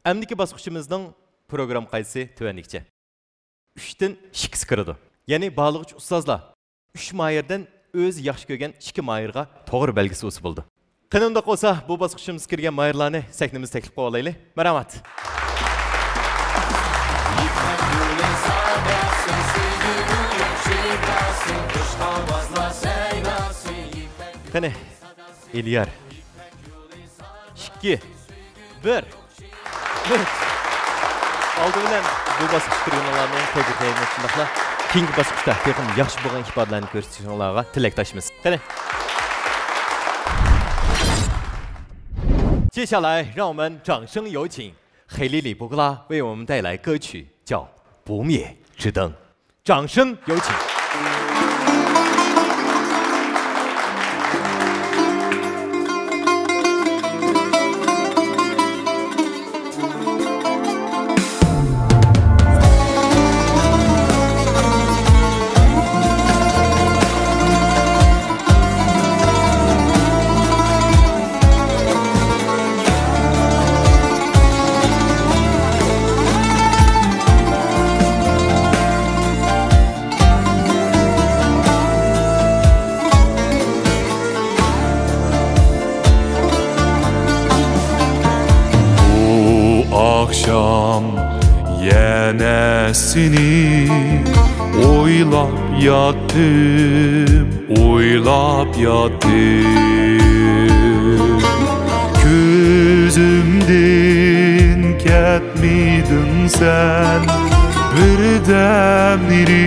Әмдікі басқышымыздың program qaysı tövəndikçe. 3'ten 2'si kırdı. Yani bağlıqçı ustazlar 3 mayırdan öz yaxşı kögen 2 mayırga toğır belgisi usu buldu. Qanındaq olsa bu basqışımız kirgen mayırlarını səhnimiz təklif qovalaylı. Mərhamat. Qani, İlyar. 2, 1. Aldı bilen bu basqış kirgenlarının təqdirlərini şundaqla keyingi basqışda texim yaxşı bolğan ifadələrini göstərişinizlərə tiləkdaşımız. Qani. 接下来，让我们掌声有请黑莉莉·波格拉为我们带来歌曲，叫《不灭之灯》。掌声有请。Akşam yenesini oylap yattım, oylap yattım. Gözümden ketmedin sen birdemleri,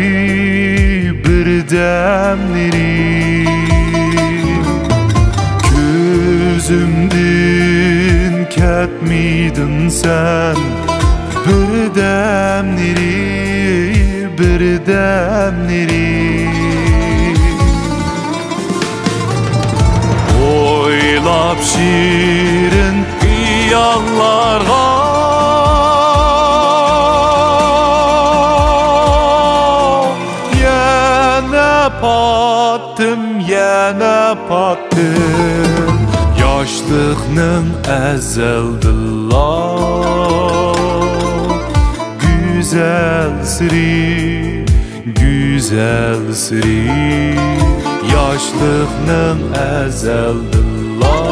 birdemleri. Gözümden ketmedin sen birdemleri, birdemleri. Oylap şirin hiyallarga yana pattım, yana pattım. Yaşlıqның əzəldillah Güzel siri, güzel siri Yaşlıqның əzəldillah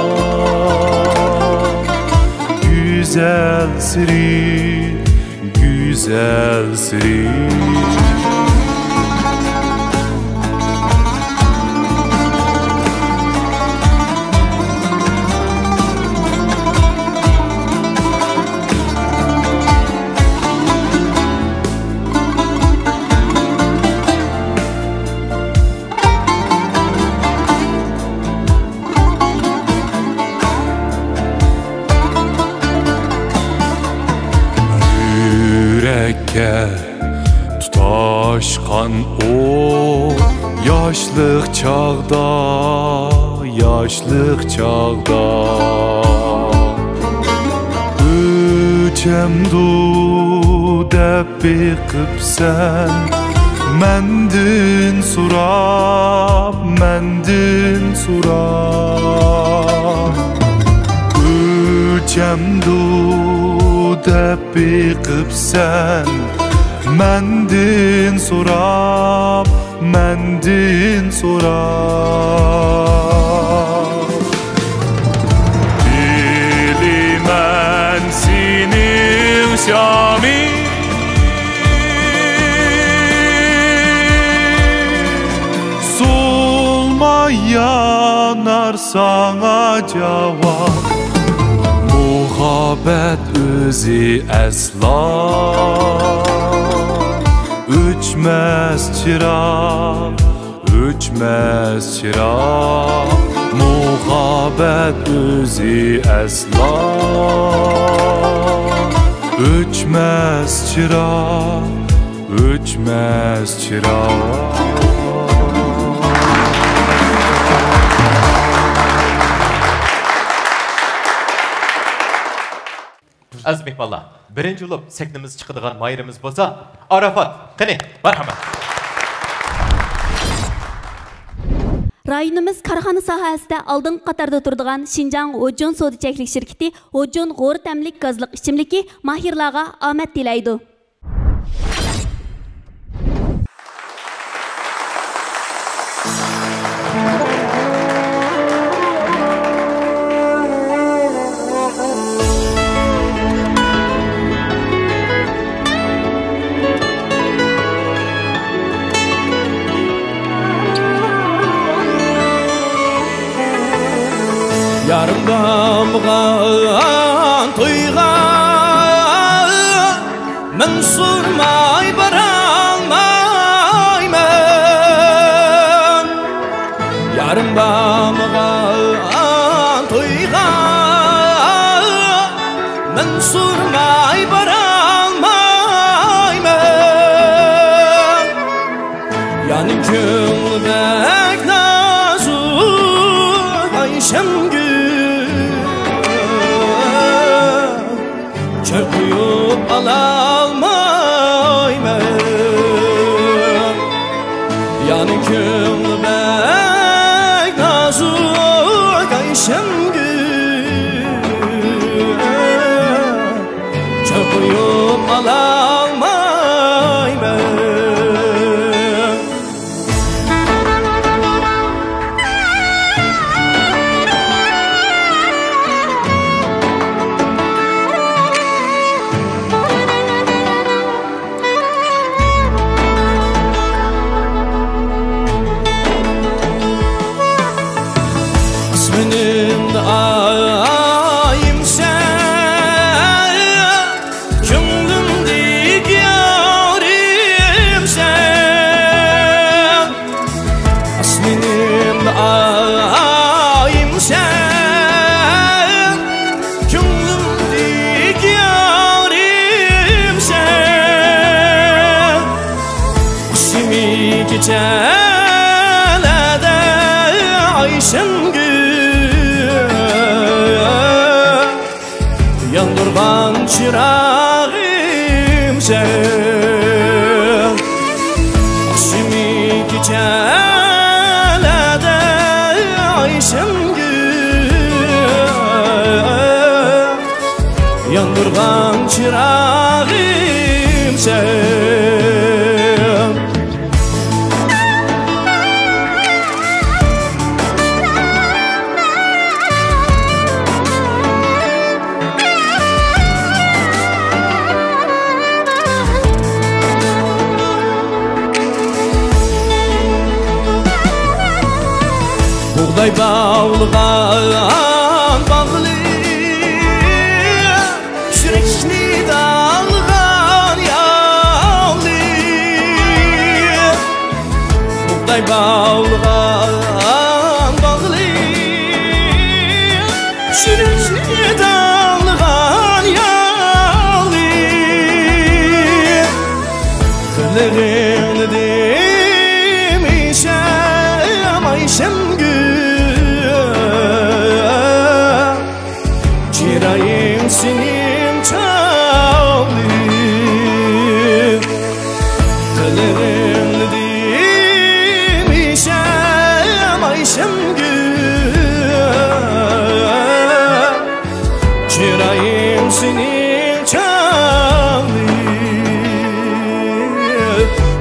Güzel siri, güzel siri Tutaşqan o yaşlıq çağda, yaşlıq çağda Öçəmdu dəb beqibsən Məndin surab, məndin surab Öçəmdu dəb beqibsən Məndin surab, məndin surab Dili mən sinin şami Solmayanar sana cavab Muhabbet özü əsla Öçmez çırak, öçmez çırak Muhabbet özü əsla Öçmez çırak, öçmez çırak Az mehmanlar, birinci olup seknimiz çıkıdığan mayırımız bolsa, Arafat, qani, marhamat. Rayonimiz karxana sohasida oldingi qatorda turadigan Şinjan Hojun Soda Cheklik şirketi Hojun g'o'r tamlik gazliq ichimligi mahirlarga omad tilaydi. Yarım damğan toyğan men surmay baralmayman. Yarım damğan toyğan men surmay baralmayman. Yani gülbek nazuk Ayşem çöküyüp alalmayman. Yani gülbek nazuk Ayşem çöküyüp alalmayman. Benim ayım sen, gönlümdeki yarim sen. Benim ayım sen, gönlümdeki yarim sen. Seni gecelerde Ayşem yandırgan çırağım sen. Aşımı gecelerde Ayşem yandırgan çırağım sen. Buğday bağlıgan bağlı Sürekli dalgan yağlı. Buğday bağlıgan bağlı Sürekli dalgan yağlı. Kırlarını demişem Ayşem çırağım senin çaldı. Kırlarını demişem Ayşem çırağım senin çaldı.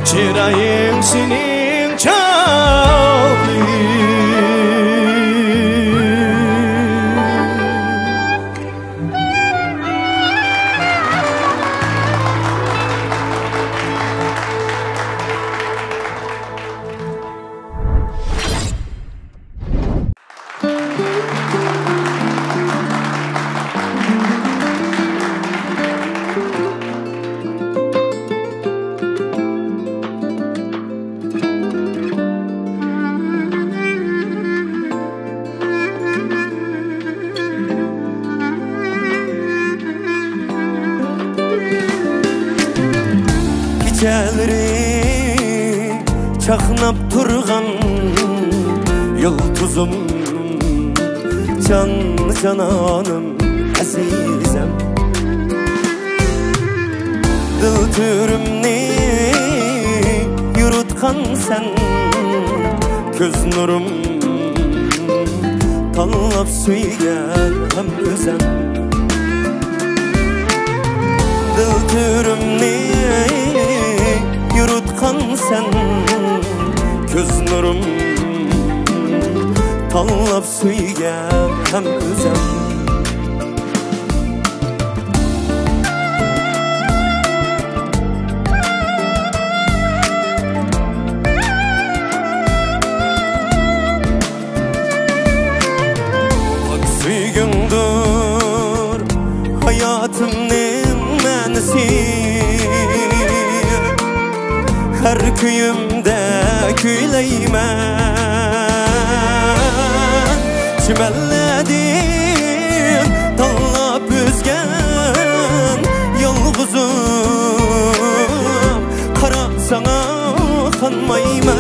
Çırağım senin çaldı. Geceleri çaknap turgan yıldızım, can cananım azizem. Dil türümni yurutkan sen, göz nurum tanlap suygan hem özem Dıltürümni yurutkan sen Köz nurum tanlap suygan hem özem Hayatımın mənisi Her köyümde küyleymen Çimelledim tanlap özgen Yalğızım Kara sana kanmayman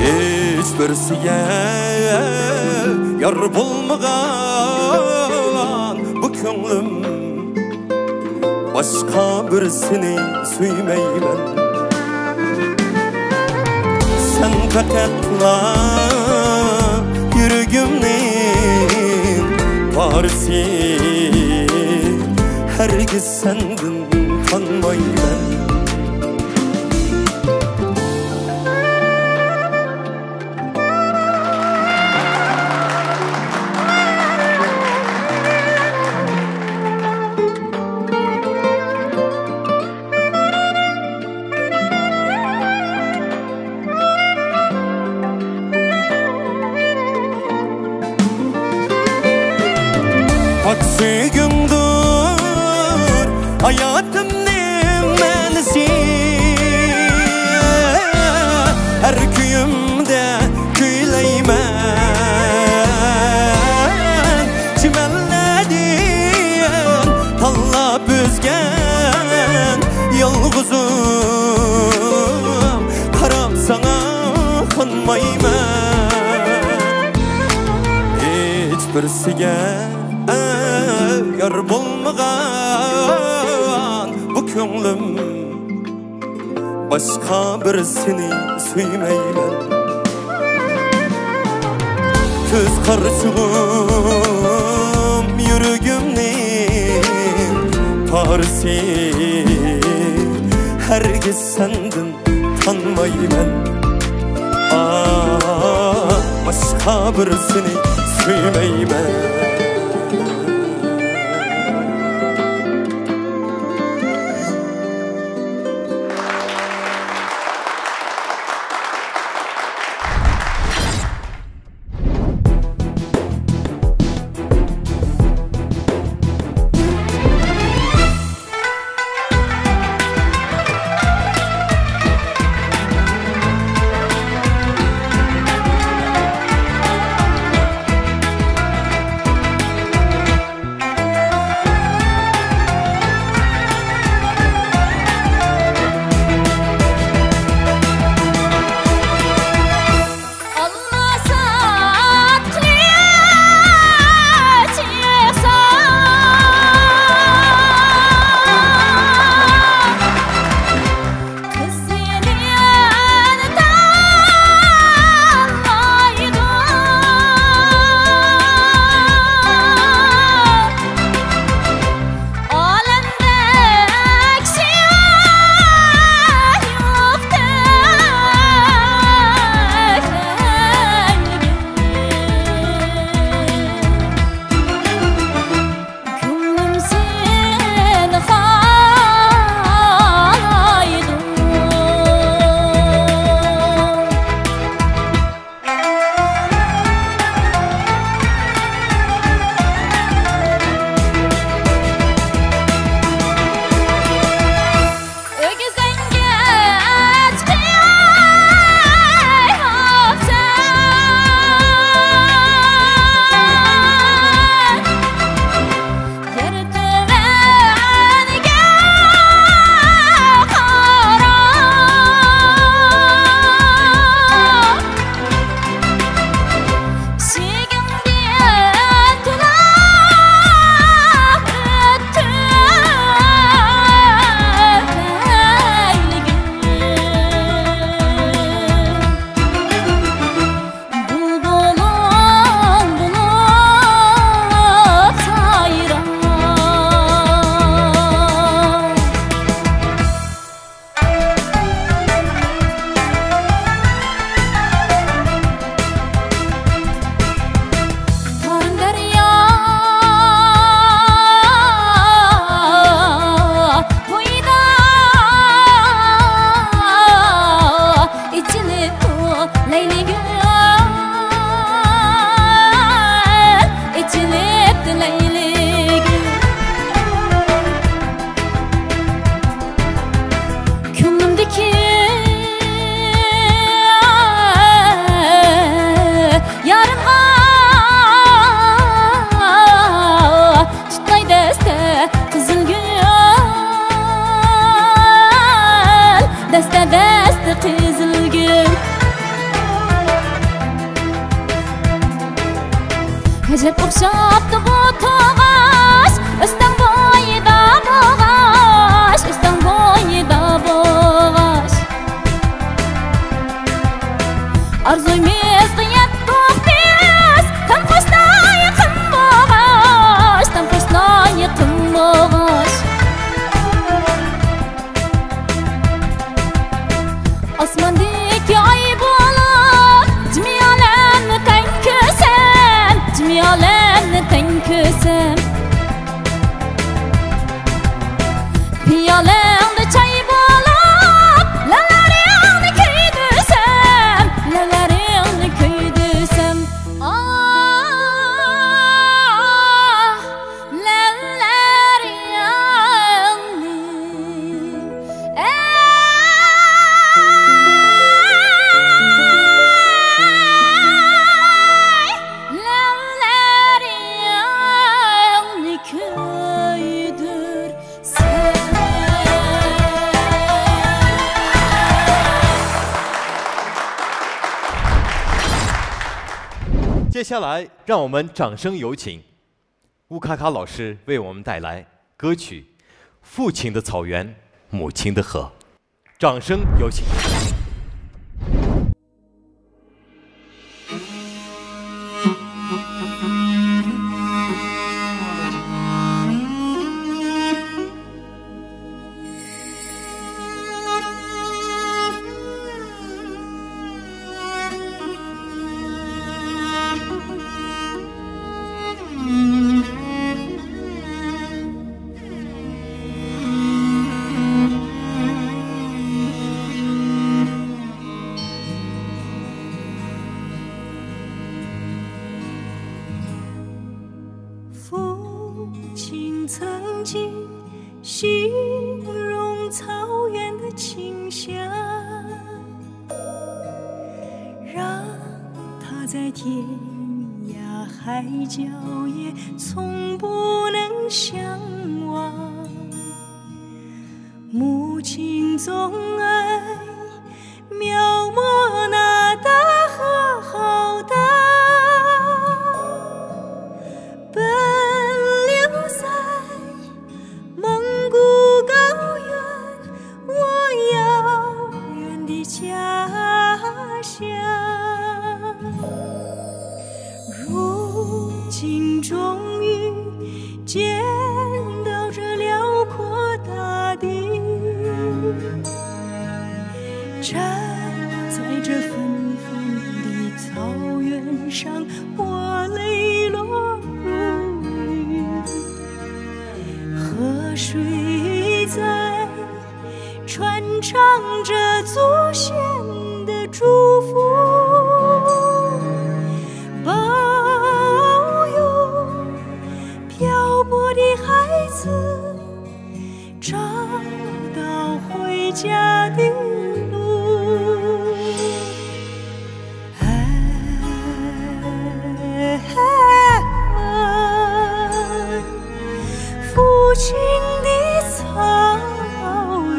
Hiç birsiye yar bulmagan bu könglim Başka birisini süymeymen Sen fakatla yüreğimnin varisi Herkes sendin kanmayman Bak süygündür hayatımın mənisi Her köyümde küyleymen Çimelledim tanlap özgen Yalğızım Karab sana kanmayman Hiç birsiye yar bulmagan bu könglim Başka birisini süymeymen Köz karşığım yüreğimnin parisi Herkes sendin tanmayman Başka birisini süymeymen Gecep okşaptı bu toğaş Üstten boyda boğaş Üstten boyda boğaş Arzuymiz gıyet doğdiz Tam koşna yakın boğaş Tam koşna yakın boğaş Asmandaki ay bulan Cimi alemni ten kösem Cimi alemni ten kösem Piyalemde çay bulan Lalaryağni köydüsem Lalaryağni köydüsem Ah Lalaryağni接下来，让我们掌声有请乌卡卡老师为我们带来歌曲《父亲的草原，母亲的河》。掌声有请。父亲曾经形容草原的清香，让他在天涯海角也从不能相忘。母亲总爱描摹那大河浩大，奔流在蒙古高原，我遥远的家乡。如今终于见到这辽阔大地，站在这纷纷的草原上，我泪落如雨。河水在传唱着祖先的祝福，保佑漂泊的孩子找到回家的路。父亲的草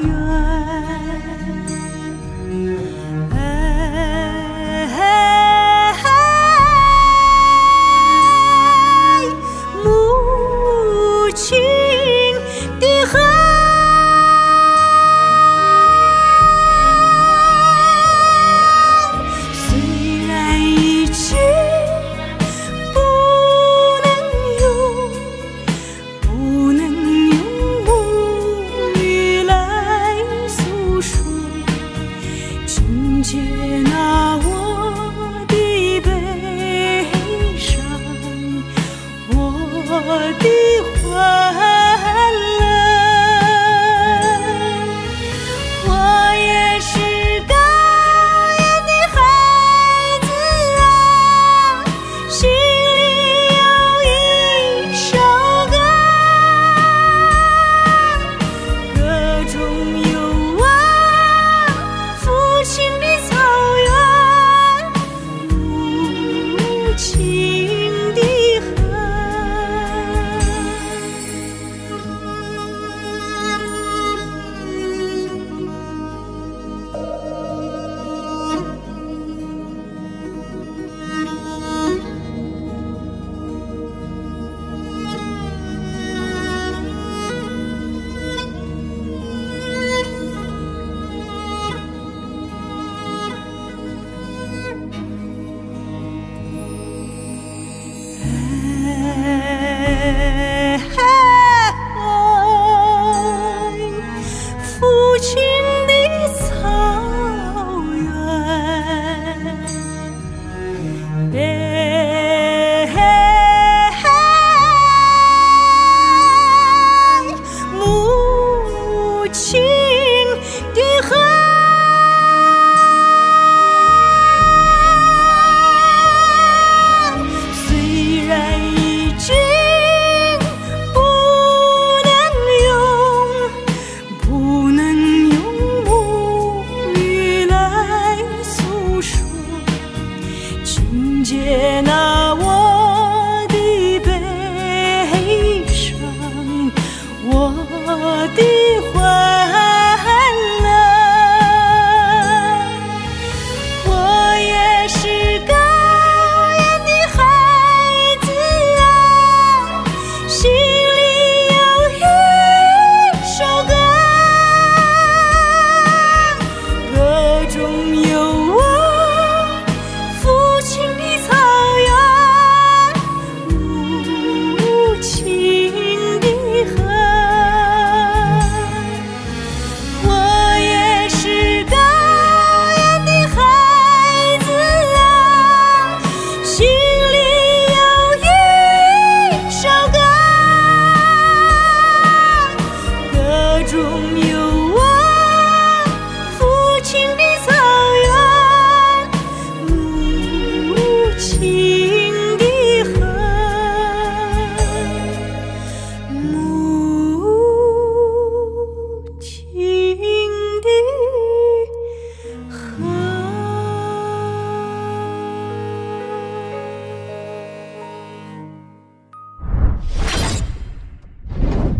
原，母亲的河。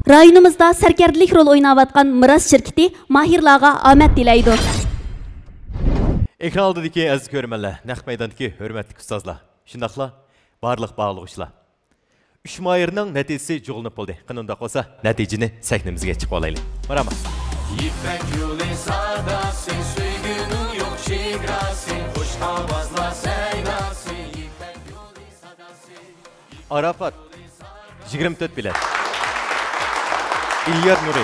Rayonumuzda sarkardilik rol o'ynayotgan Miras şirketi mahirlarga omad tilaydi. Ekran oldidagi aziz ko'rmanlar, naq maydondagi hurmatli ustozlar, shundaqla barliq bog'liqchilar. 3 mayirning natijasi jo'g'inib bo'ldi. Qanday bo'lsa, natijani sahnamizga chiqib olaylik. Marhamat. İpek yolu sadası, suygunun yok çigrası, hoş havazla seynası. İpek yolu sadası. Arafat 24 bilet. İlyar Nuri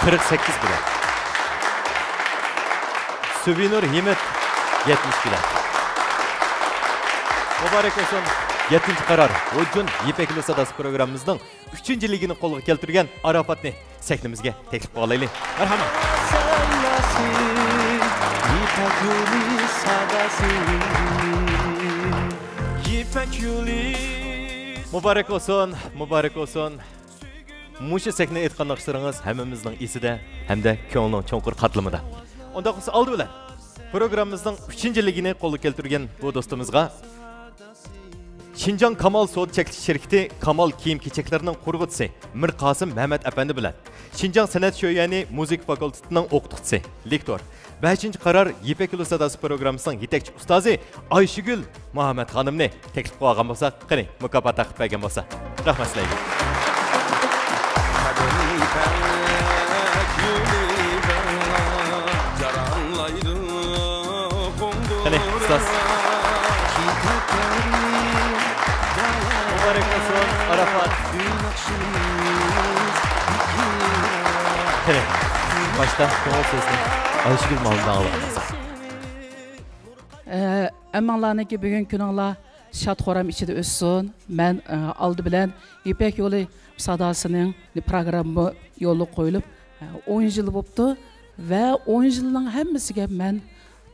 48 bilet. Sübinur Himmet 70 bilet. Mübarek olsun 7. karar. O'jun İpek yolu sadası programımızın 3. ligini qo'lga keltirgan Arafatni sahnamizga taklif qilaylik. Marhamat. İpek yolu sadası. İpek yolu. Mübarek olsun, mübarek olsun. Muşu sahne aytgan naqshlaringiz hammamizning esida hamda ko'ngilning cho'nqur qatlamida. Unda qilsa oldi bilan programmamizning 3-ligini qo'lga keltirgan bu do'stimizga Şinjan Kamal Soğut Çekiliş Şirketi Kamal Kiyim Keçeklerinin qurg'uvchisi Mir Qasim Mehmet Efendi bilan Şinjan Sanat Şö'yani Müzik Fakültetining o'qituvchisi, lektor 5. qarar İpek yolu sadası programımızın yetakchi ustozi Ayşegül Muhammed xonimni taklif qilgan bo'lsak, qani mukofot taqib bergan bo'lsa. Rahmat sizlarga. Qani ustoz. Mübarek olsun Arafat. Evet. Başta doğal sesini Ayşegül Muhammed'den alalım. Əmmanlarınki bugün gününlər şad xoram içində ötsün. Mən aldı bilən İpek yolu sadasının proqramı yolu qoyulub 10 yıl olubdu və 10 yılın həmmisiga mən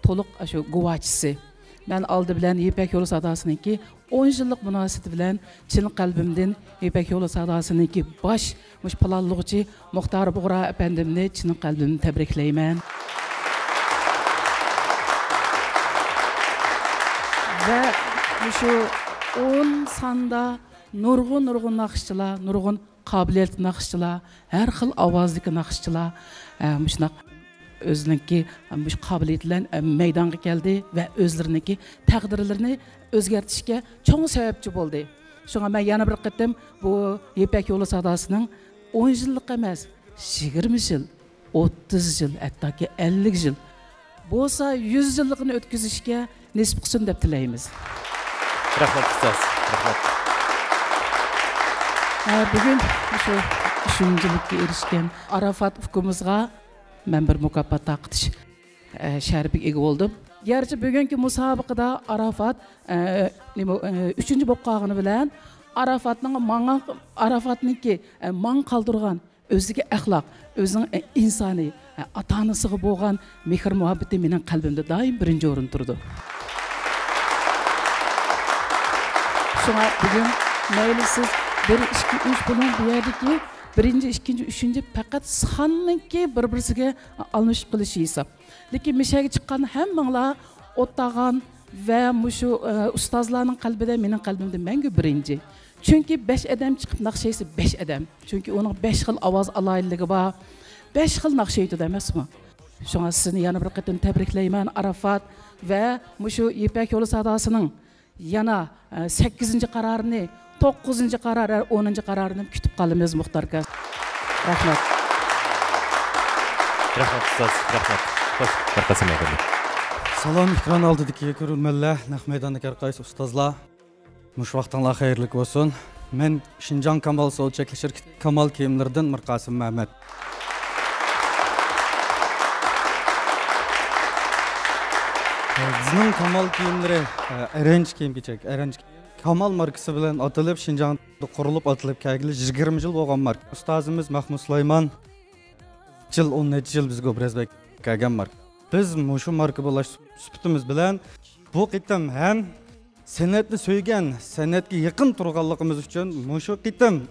toluq şu guvaçısı. Mən aldı bilən İpek yolu sadasınınki 10 yıllık münasebeti bilen çin kalbimden İpek yolu sadasınınki baş planlıqçı Muhtar Buğra efendimni çin kalbimden tebrikleymen. Ve şu 10 sanda nurgun naqşçılar, nurgun kabiliyetli naqşçılar, her xil avazlık naqşçılar müşnaq özününki kabiliyetlen meydana geldi ve özleriniki takdirlerini özgertişke çok sebepçi oldu. Şuna ben yana bir qıtım bu İpek yolu sadasının 10 yıllık emas, 20 yıl, 30 yıl, hatta ki 50 yıl. Bu olsa 100 yıllıkını ötküzüşke nisip kısın dep dileyimiz. Rahmat ustaz, rahmat. Bugün şu 3. ligge erişken Arafat ufkumuzga ben bir mukofot taqtish şerifik ega oldum. Gerçi bugünkü musabaqada Arafat 3. bo'lib qolgani bilan Arafatniki man qaldırgan özüge axloq, özünün insani, ata-anasiga bo'lgan mehr muhabbati mening qalbimda doim birinchi o'rin turdi. Şuna bugün mayli siz 1, 2, 3 bilan bu yerdagi birinci, ikinci, üçüncü fakat sanınki bir-birisiga almışıp qilishi hesap. Lekin mishaga chiqqan hammalar o'tag'an va mushu ustozlarning qalbida mening qalbimda mangu birinci. Çünkü 5 adam chiqib naqshaysa 5 adam. Çünkü onun 5 xil ovoz aloyilligi bor. 5 xil naqshaydi emasmi? Shunga sizni yana bir qatim tabriklayman Arafat va mushu İpek yolu sadasının yana 8. qararini 9. karar, 10. kararını kütüp kalımız muhtarka. Rahmat. Rahmat ustaz, rahmat. Hoş, barkasın efendim. Salam ekran aldidagi ko'ruvchilar, naq maydondagi qaysi ustozlar. Mush vaqtinglar xayrli bo'lsin. Men Şinjan Kamal Soğut Çekiliş Şirketi Kamal kiyimlerden Mir Qasim Mehmet. Bizning Kamal kiyimleri Erenç kiyim-kechak, Erenç Kamal markası bilen atılıp Şinjan'da kurulup atılıp kelgili 20 yıl bo'lgan marka. Ustozimiz Mahmud Sulaymon 10 yıl bizga obrazbek kelgan marka. Biz şu marka bo'lash suhbatimiz bilan bu qitim ham san'atni so'ygan, san'atga yaqin turganligimiz uchun shu qitim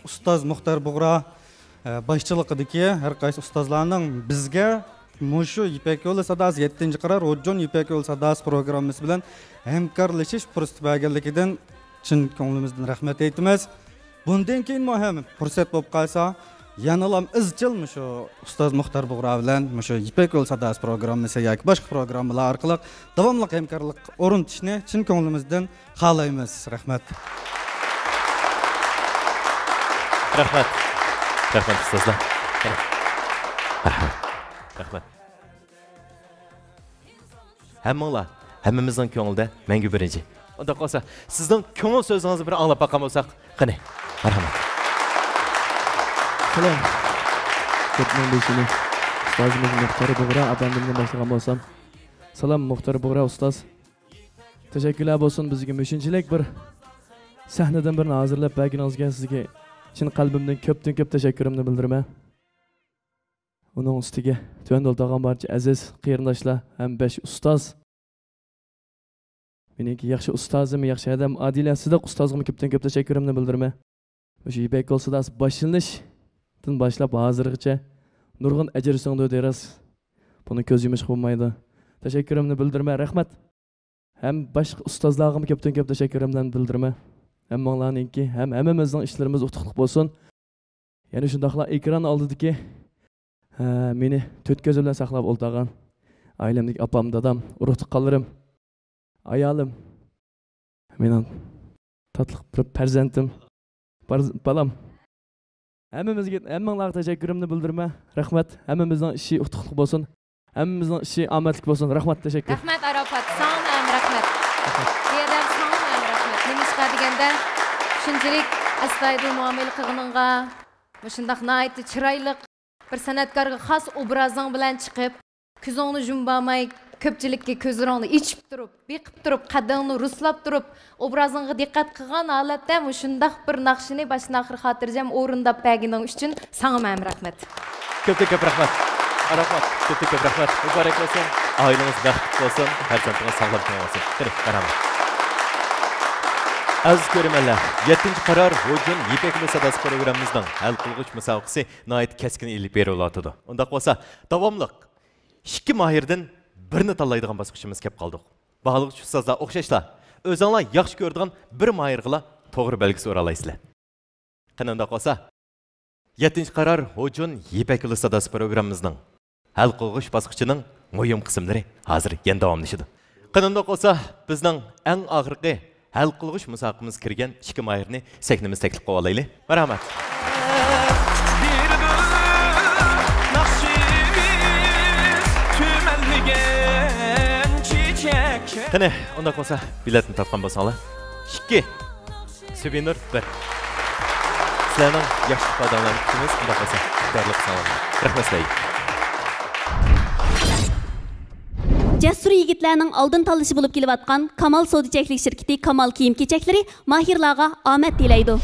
ustoz Muhtar Buğra boshchiligidagi har qaysi ustozlarning bizga Muşu İpek yolu sadası 7. karar O'jjon İpek yolu sadası programımız bilen hamkorlashish fursati berganligidan chin ko'nglimizdan rahmat aytamiz. Bundan keyin muhim fursat bo'lib qolsa, yanalam izchilmi shu ustoz Muxtar Bug'ra bilan shu Ipak yo'l sadasi programmasi yoki boshqa programmalar orqali davomli hamkorlik o'rnatishni chin ko'nglimizdan xohlaymiz. Rahmat. Rahmat. Rahmat ustozlar. Rahmat. Hammamizning ko'ngilda menga birinchi. Unda qolsa, sizning ko'ngil so'zingizni bir anglab boqam bo'lsak, qani. Marhamat. Selam. Ketmon beshini. Ustozimiz Muxtar Bug'ra abandimdan boshlagan bo'lsam. Salam Muxtar Bug'ra ustoz. Teşekkürler bo'lsin bizga mushinchilik bir sahnadan birini hozirlab berganingizga sizga chin qalbimdan ko'pdan-ko'p tashakkurimni bildiraman. Uning ustiga tuvan o'ltirgan barcha aziz qarindoshlar ham 5 ustoz. Meniki yaxshi ustozim, yaxshi adam Adila Sidiq ustozimga ko'pdan-ko'p tashakkurimni bildiraman. O'sha Ipak yo'l sadasi boshlanishdan boshlab hozirgacha nurg'un ajr so'ngdi deras. Buni ko'z yumish bo'lmaydi. Tashakkurimni bildiraman. Rahmat. Hem başka ustozlarıma köpten teşekkürümden bildirme. Hem onlarınki hem hammamizning ishlarimiz utuqliq bo'lsin. Yani shundaqla ekran oldidagi meni to'rt ko'z bilan saqlab o'ltirgan ailemdagi opam, dadam, urug' tuqqanlarim, ayolim, mening tatli bir farzandim, balam. Hammanglarga tashakkurimni bildirma. Rahmat. Hammamizning ishi utuqliq bo'lsin. Hammamizning ishi omadli bo'lsin. Rahmat, teşekkür. Rahmat Arafat. Sağ rahmat. Diyadam sağ rahmat. Nemishqa deganda shunchalik astoydil muomala qilganingga, shundaq nihoyatda chiroyli bir san'atkorga xos obrazing bilan chiqib, ko'zingni yumamay, ko'pchilikka ko'zlaringni ichib turib, beqib turib, qaddingni ruslab turib, obrazingga diqqat qilgan holatda shundaq bir naqshini boshdan oxir xotirjam o'rindab berganing uchun sana rahmat. Ko'p rahmat. Arafat, ko'p rahmat. Muborak bo'lsin. Oilangiz baxtli bo'lsin. Farzandingiz sog'lom bo'lsin. Rahmat. Aziz ko'rmanlar, 7-qaror Hujun Ipak yo'l sadasi programmamizning hal qilg'ich musobaqasi nihoyat keskin ilib beriladi. Unda bo'lsa, davomliq 2 mahirdan birini tanlaydigan bosqichimiz kelib qoldik. Bag'liqchi ustozlar o'xshashlar, o'zinglar yaxshi ko'radigan bir mahirga to'g'ri belgisi o'ra olasizlar. Qanday qolsa, 7-qaror Hujun Ipak yo'l sadasi programmamizning hal qilg'ich bosqichining muhim qismlari hozir yana davomlashadi. Qanday qolsa, bizning eng oxirgi hal qilg'ich musobaqamiz kirgan 2 mahirni sahnamiz taklif qilib olaylik. Marhamat. Qani, unda qolsa, biletni topgan bo'lsanglar, 2 souvenir 1. Sizlarning yaxshi foydalanishni kutamiz. Unda qolsa, xayrli qilsangiz. Rahmat sizlarga. Cəsur yigitlərinin aldın tanlışı bulub gelib atqan Kamal Sodiçəklik şirketi Kamal kiyim keçəkləri mahirlarga amət diləydi.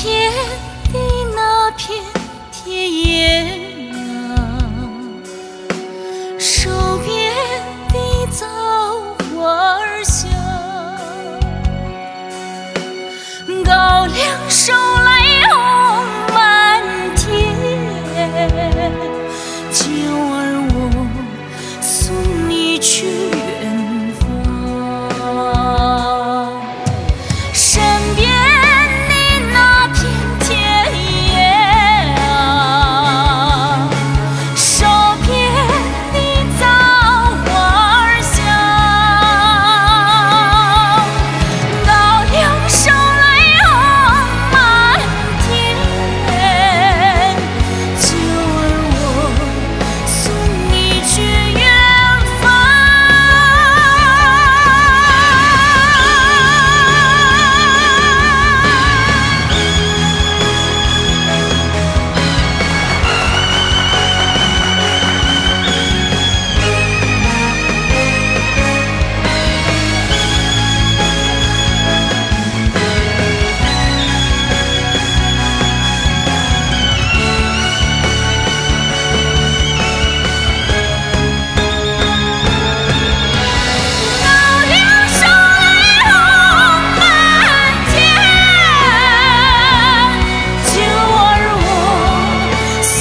片的那片田野啊，手边的枣花香，高粱收来红满天，娇儿我送你去远方，身边的那片田野啊，手边的枣花香，高粱收来红满天，娇儿我送你去远方。高粱收来红满天，娇儿我送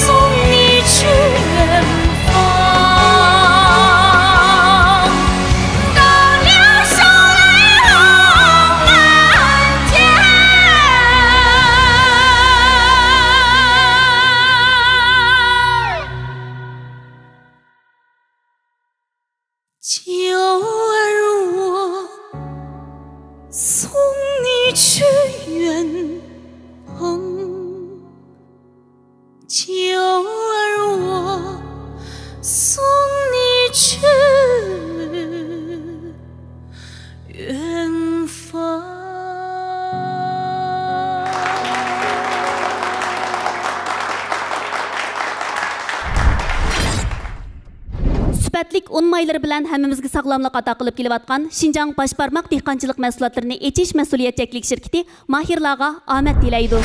你去远方，高粱收来红满天，娇儿我送你去远方，娇儿我送你去远方。Süpetlik un mayları bilen hemmimizge sağlamlık ata qılıp kelivatqan Şinjan Başbarmaq dehqançılık mahsulotlarini echish mas'uliyatcheklik şirkati mahirlarga omad tilaydi.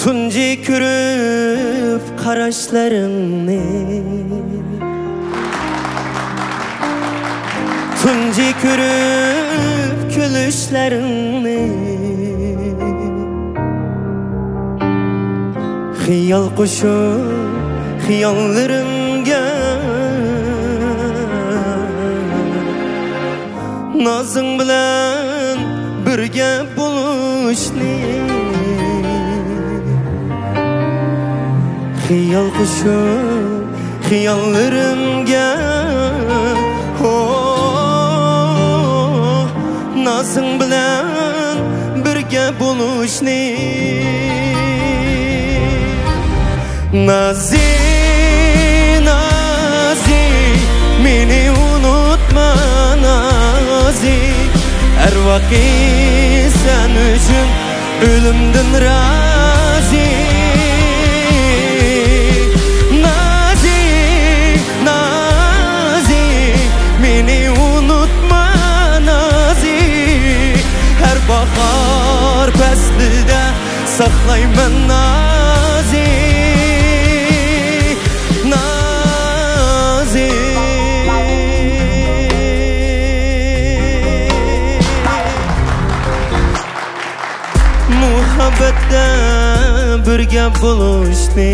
Tunji ko'rib qarashlaringni, tunji ko'rib kulishlaringni, xiyol qo'shib xiyollarimga nozing bilan birga bo'lishni, xiyol qo'shib xiyollarimga nozing bilan birga bo'lishni. Nazi, Nazi, meni unutma Nazi, her vakit sen üçün ölümden razı. Nazi, Nazi, meni unutma Nazi, her bahar faslida saklayman Nazi, Nazi. Muhabbetda birga bo'lishni,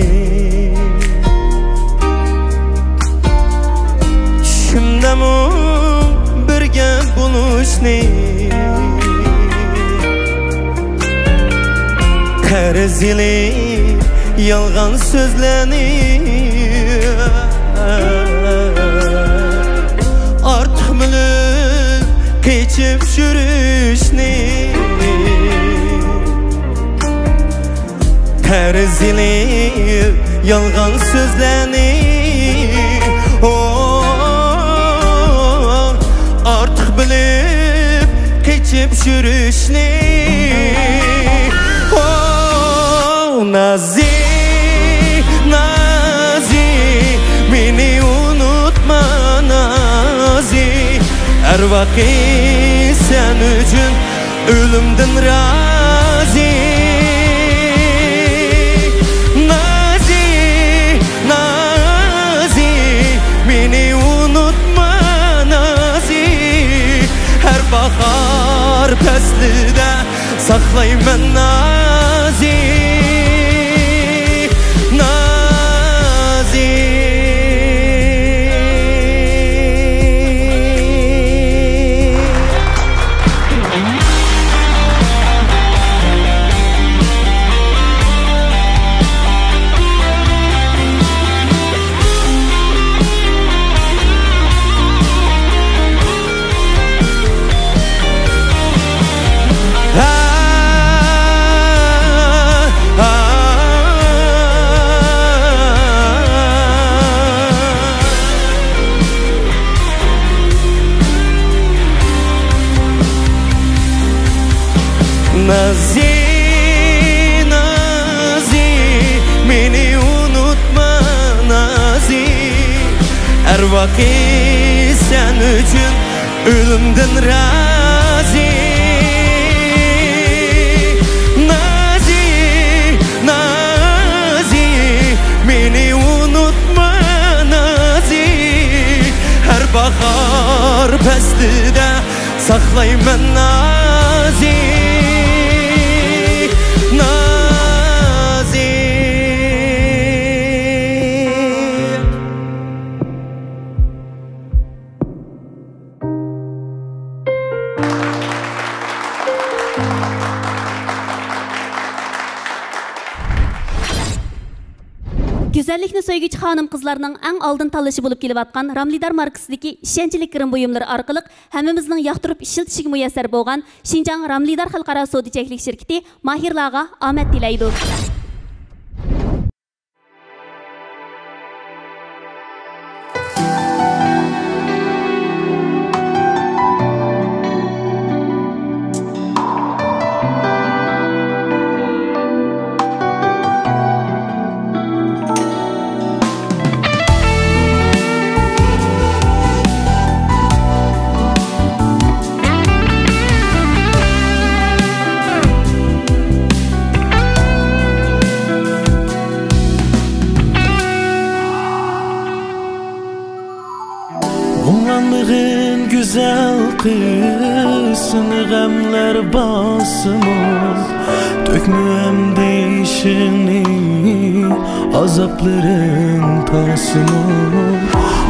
tushimdami birga bo'lishni, qarz yilib yolg'on so'zlarni ortiq bilib kechib yurishni, qarz yilib yolg'on so'zlarni ortiq bilib kechib keçip жүрüşni Nazi, Nazi Meni unutma Nazi Her vakit sen üçün ölümden razı Nazi, Nazi Meni unutma Nazi Her bahar peslide saklayman Nazi Nazi, Nazi Meni unutma Nazi Her vakit sen üçün ölümden razı Nazi, Nazi Meni unutma Nazi Her bahar peslide saklayman Nazi Güzellikni söygüç hanım kızlarının en aldın tanlaşı bulup kelip atkan Ramlidar markasındaki işençilik kırım buyumları arkalık hemimizin yaktırıp işiltişigi müyesser boğan Şinjan Ramlidar Halkara Sodiçeklik şirketi Mahirlağa Ahmet dilaydı. Muğlanlığın güzel kızını Gamlar basımı Dökmüem değişini Azapların tasımı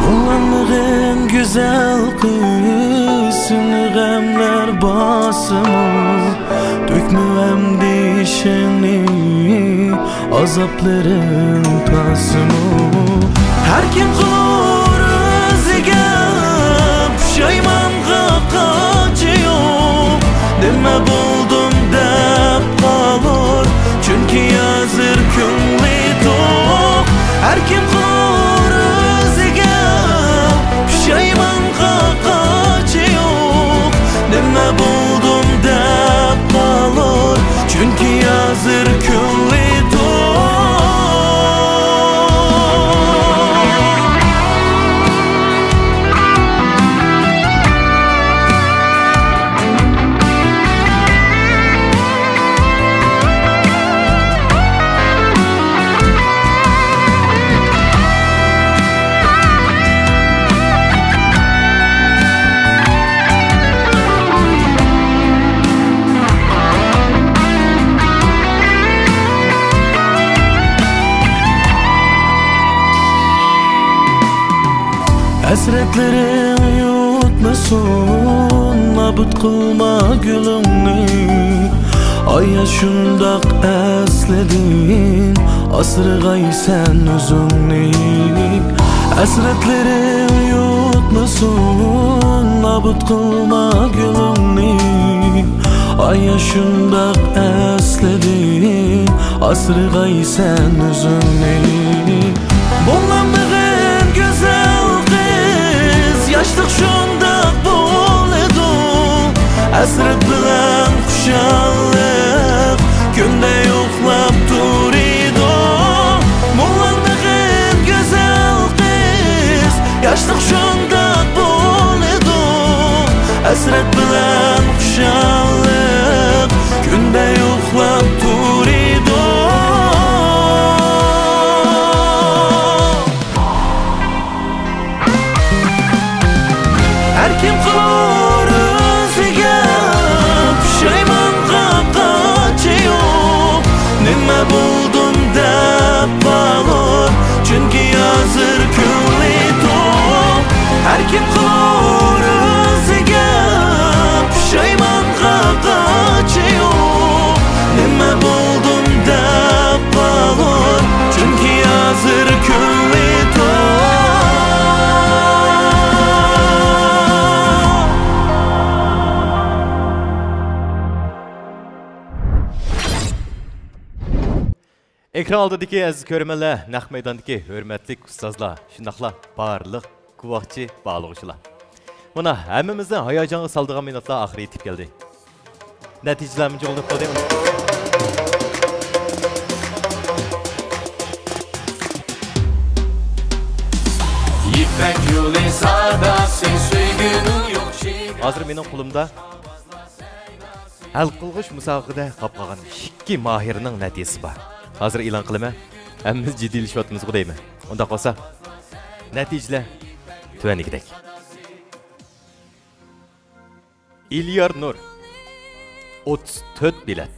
Muğlanlığın güzel kızını Gamlar basımı Dökmüem değişini Azapların tasımı Her kim Şeymanğa kaçıyor Deme buldum dep kalır Çünkü yazır künli tok Her kim kırızıga Şeymanğa kaçıyor Deme buldum dep kalır Çünkü yazır künli tok Hasretlerim yutmasın Nabut kılma gülümni Aya şundak esledin Asırgay sen özünni Hasretlerim yutmasın Nabut kılma gülümni Aya şundak esledin Asırgay sen özünni Bollamdığın güzel yaşlık şundaq bol edu Hasret bilen kuşanlık Günde yoklap durido Muğlandığın güzel kız Yaşlık şunda bolido Hasret bilen kuşanlık Günde yoklap durido Her kim kılır özüge Pişaymanğa kaçıyor Nime buldum dep balır Çünkü yazır küllito Her kim kılır özüge Pişaymanğa kaçıyor Nime buldum dep balır Çünkü yazır küllito Ekran aldidagi aziz ko'rmanlar, naq maydondagi hurmatli ustozlar, shundaqla barliq guvohchi bog'lovchilar. Mana hammamizni hayajonga soldigan minutlar oxiri yetib keldi. Natijalarni jo'lab qo'ydim. İpek yolu sadası söygünün yok şey. Hozir mening qo'limda hal qilg'ish musobaqada qolgan 2 mohirning natijasi bor. Hozir e'lon qilaman. Hammamiz jiddiylashyapmiz deyman. Unda qolsa natijalar tuvanigidek. İlyar Nur 34 bilet.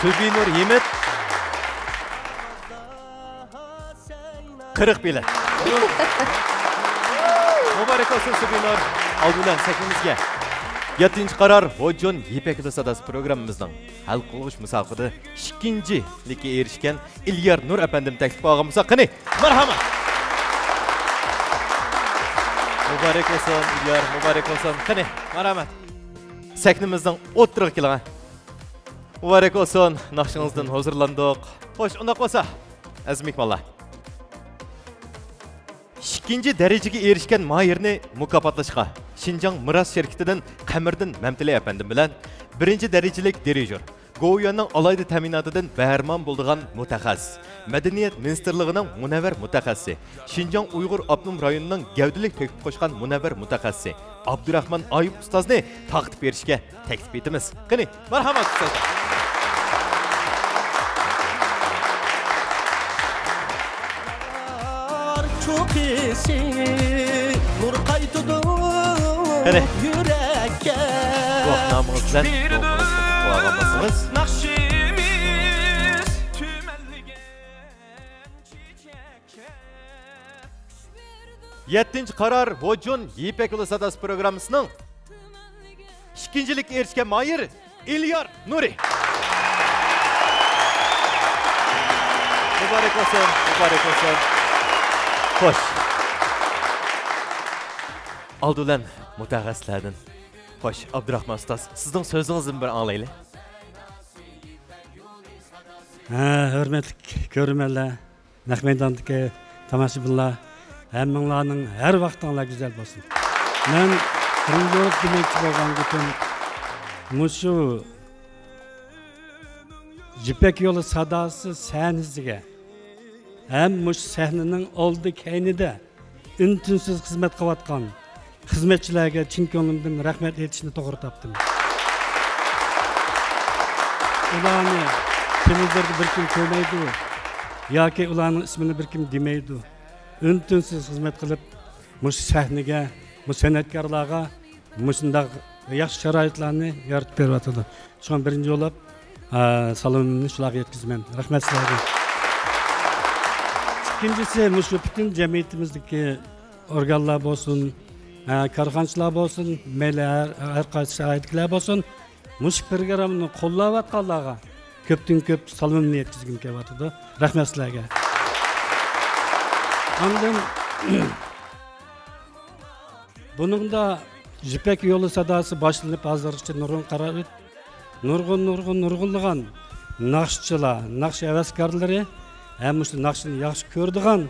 Subinur Yemet 40 bilet. Mübarek olsun Subinur. Aldılan sekimizge. 7. qarar Hojon Yipek Sadası programımızdan hal qilg'ish musobaqada 2-likka erishgan İlyar Nur efendim taklif qilgan bo'lsa, qani marhamat. Mübarek olsun İlyar, mübarek olsun. Qani marhamat. Seknimizdan o'tirib kelgan. Mübarek olsun. Naqshingizdan hozirlandik. Xo'sh, unda qolsa, aziz mehmonlar. 2. derecege erişken mahirni mukofotlashga Şinjan Miras şirketidan Qamariddin Mamtili efendim bilan 1. derecelik dirijor, Go'yoning alayda ta'minotidan baharmon bo'lgan mutaxassis, Madaniyat ministrligining munavvar mutaxassisi, Şinjan Uyg'ur Abnum rayonining gavdalik to'kib qo'shgan munavvar mutaxassisi Abdurahmon Ayub ustozni taqdim berishga taklif etamiz. Qani, marhamat ustozlar. Çok iyisi nur qaytıdı yürekke Namımızdan doğrulamazsınız. Nakşimiz tümellige 7. qarar Hojon Yipek Sadası programımızın 2-lik erişken mahir İlyar Nuri. Mübarek olsun, mübarek olsun. Hoş. Aldılan mutaxassislardan. Hoş, Abdurahman Ustaz, sizden sözünüzü bir anlaylı. Hürmetli görürmenler, Nahmeydandaki tamasibullah, hemminlarının her vaxtınla güzel olsun. Ben birinci olup demekçi olan bütün Muşu Yipek yolu sadası sahnesiga hem muş sahnenin oldu keynide üntünsüz hizmet kıvatkan hizmetçilerge çin ko'nglimdan rahmet etishini to'g'ri topdim. Ularni televizorda bir kim ko'rmaydi yoki ularning ismini bir kim demaydi. Üntünsüz hizmet qilib muş sahnega, muş san'atkorlarga mushundaq yaxshi sharoitlarni yaratib beryapti. Shunga birinchi bo'lib salomimni shularga yetkazman. Rahmat sizlarga. İkincisi, muş bütün cemiyetimizdeki organlar olsun, karxanchilar olsun, her qaysi sharoitlar olsun, muş programını qo'llayotganlarga ko'pdan ko'p salomimni yetkazgim kelyapti. Rahmat sizlarga. Ondan buningda Yipek yolu sadası başlanıp hozirgacha nurg'un qarab nurg'unlagan naqshchilar, naqsh havaskorlari hem muş naqshni yaxshi ko'rdigan